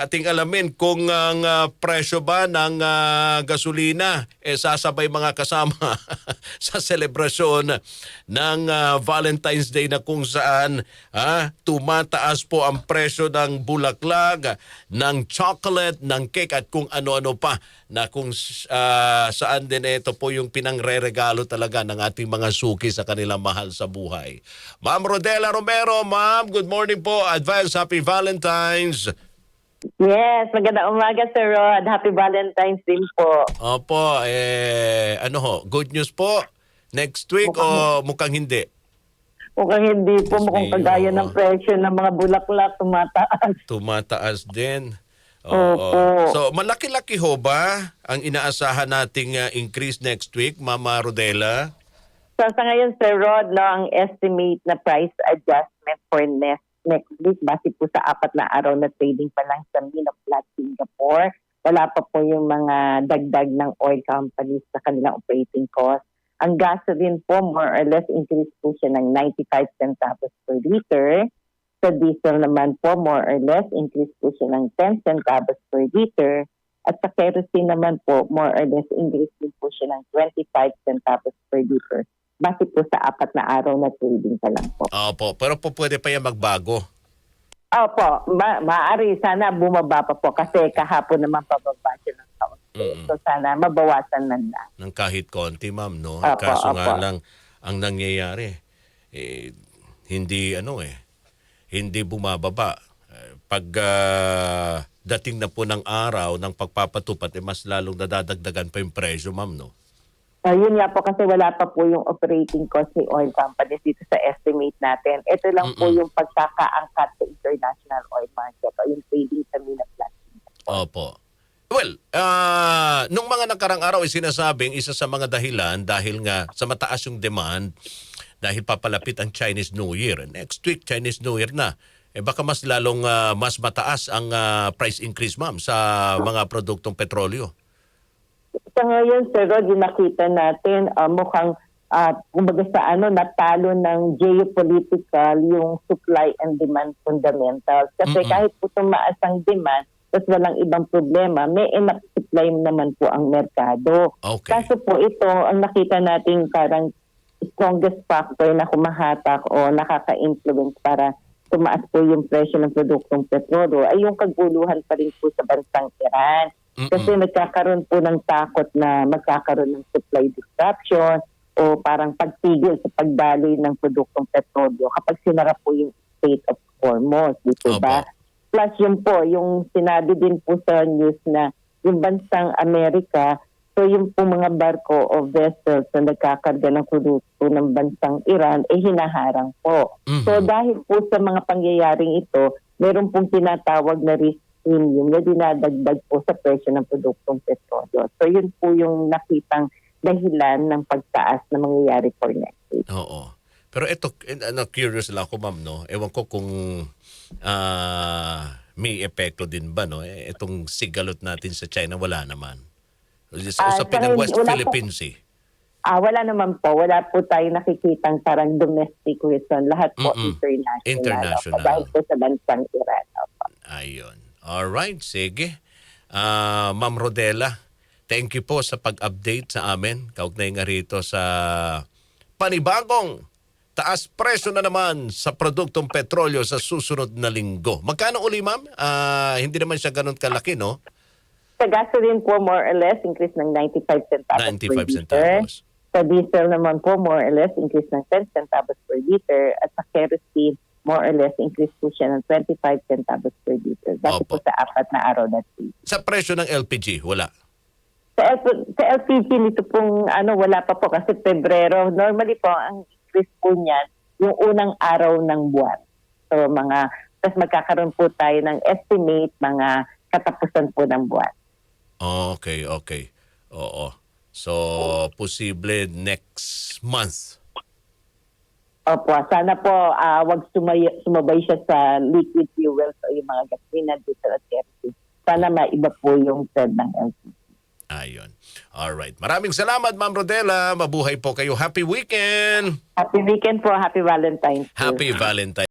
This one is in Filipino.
ating alamin kung ang presyo ba ng gasolina sasabay mga kasama sa selebrasyon ng Valentine's Day na kung saan tumataas po ang presyo ng bulaklak, ng chocolate, ng cake at kung ano-ano pa na kung saan din ito po yung pinangre-regalo talaga ng ating mga suki sa kanilang mahal sa buhay. Ma'am Rodela Romero, ma'am, good morning po. Advance Happy Valentine's. Yes, magandang umaga, Sir Rod. Happy Valentine's din po. Opo, good news po next week o mukhang hindi? Mukhang hindi po, Yes, mukhang Mayor. kagaya ng presyo ng mga bulaklak tumataas. Tumataas din. Opo. So, malaki-laki ho ba ang inaasahan nating increase next week, Mama Rodela? So, sa ngayon, Sir Rod, no, ang estimate na price adjustment for next week, base po sa 4 na araw na trading pa lang sa Minoplat, Singapore. Wala pa po yung mga dagdag ng oil companies sa kanilang operating cost. Ang gasoline po, more or less, increase po siya ng 95 centavos per liter. Sa diesel naman po, more or less, increase po siya ng 10 centavos per liter. At sa kerosene naman po, more or less, increase din po siya ng 25 centavos per liter. Base po sa 4 na araw na trading pa lang po. Opo, pero po pwede pa yan magbago. Opo, maaari sana bumaba pa po kasi kahapon naman pababa siya ng taon. So sana mabawasan na. Ng kahit konti, ma'am, no? Opo, Kaso nga opo. lang, ang nangyayari, hindi bumababa. Pag dating na po ng araw ng pagpapatupad, mas lalong nadadagdagan pa yung presyo, ma'am, no? Yun nga po kasi wala pa po yung operating cost ni oil companies dito sa estimate natin. Ito lang po yung pagkakaangkat sa international oil market o yung trading sa Minoplat. Opo. Well, nung mga nakarang araw sinasabing isa sa mga dahilan dahil nga sa mataas yung demand dahil papalapit ang Chinese New Year. Next week, Chinese New Year na. Baka mas lalong mas mataas ang price increase, ma'am, sa mga produktong petrolyo. Sa ngayon, Sir Rod, yung nakita natin, mukhang kumbaga sa natalo ng geopolitical yung supply and demand fundamentals. Kasi kahit po tumaas ang demand, tapos walang ibang problema, may enough supply naman po ang merkado. Okay. Kaso po ito, ang nakita natin parang strongest factor na kumahatak o nakaka-influence para tumaas po yung presyo ng produktong petrolyo ay yung kaguluhan pa rin po sa bansang Iran. Kasi nagkakaroon po ng takot na magkakaroon ng supply disruption o parang pagtigil sa pagdaloy ng produktong petrolyo kapag sinara po yung Strait of Hormuz, dito ba? Plus yun po, yung sinabi din po sa news na yung bansang Amerika, so yung po mga barko o vessels na nagkakarga ng produkto ng bansang Iran, hinaharang po. So dahil po sa mga pangyayaring ito, meron pong tinatawag na risk premium na dinadagdag po sa presyo ng produktong petrolyo. So yun po yung nakitang dahilan ng pagtaas na mangyayari for next week. Oo. Pero ito, curious lang ako, ma'am, no? Ewan ko kung may epekto din ba, no? Itong sigalot natin sa China, wala naman. Usapin ng West Philippines, Wala naman po. Wala po tayo nakikitang parang domestic reason. Lahat po international. International. Dahil po sa bansang Iran. Ayun. Alright, sige. Ma'am Rodela, thank you po sa pag-update sa amin. Kaugnay nga rito sa panibagong taas presyo na naman sa produktong petrolyo sa susunod na linggo. Magkano uli, ma'am? Hindi naman siya ganun kalaki, no? Sa gasoline po, more or less, increase ng 95 centavos 95 per liter. centavos. Sa diesel naman po, more or less, increase ng 10 centavos per liter. At sa kerosene, more or less, increase po siya ng 25 centavos per liter. Dati po sa 4 na araw na ito. Sa presyo ng LPG, wala? Sa LPG, nito pong wala pa po kasi Pebrero. Normally po, ang increase po niyan, yung unang araw ng buwan. So, tapos magkakaroon po tayo ng estimate, mga katapusan po ng buwan. Okay. Oo. So, posible next month. Opo, sana po wag sumabay siya sa liquid fuels o yung mga gasolina, diesel at kerosene. Sana maiba po yung trend ng LPG. Ayun. Alright. Maraming salamat, Ma'am Rodela. Mabuhay po kayo. Happy weekend! Happy weekend po. Happy Valentine's Day. Happy Valentine's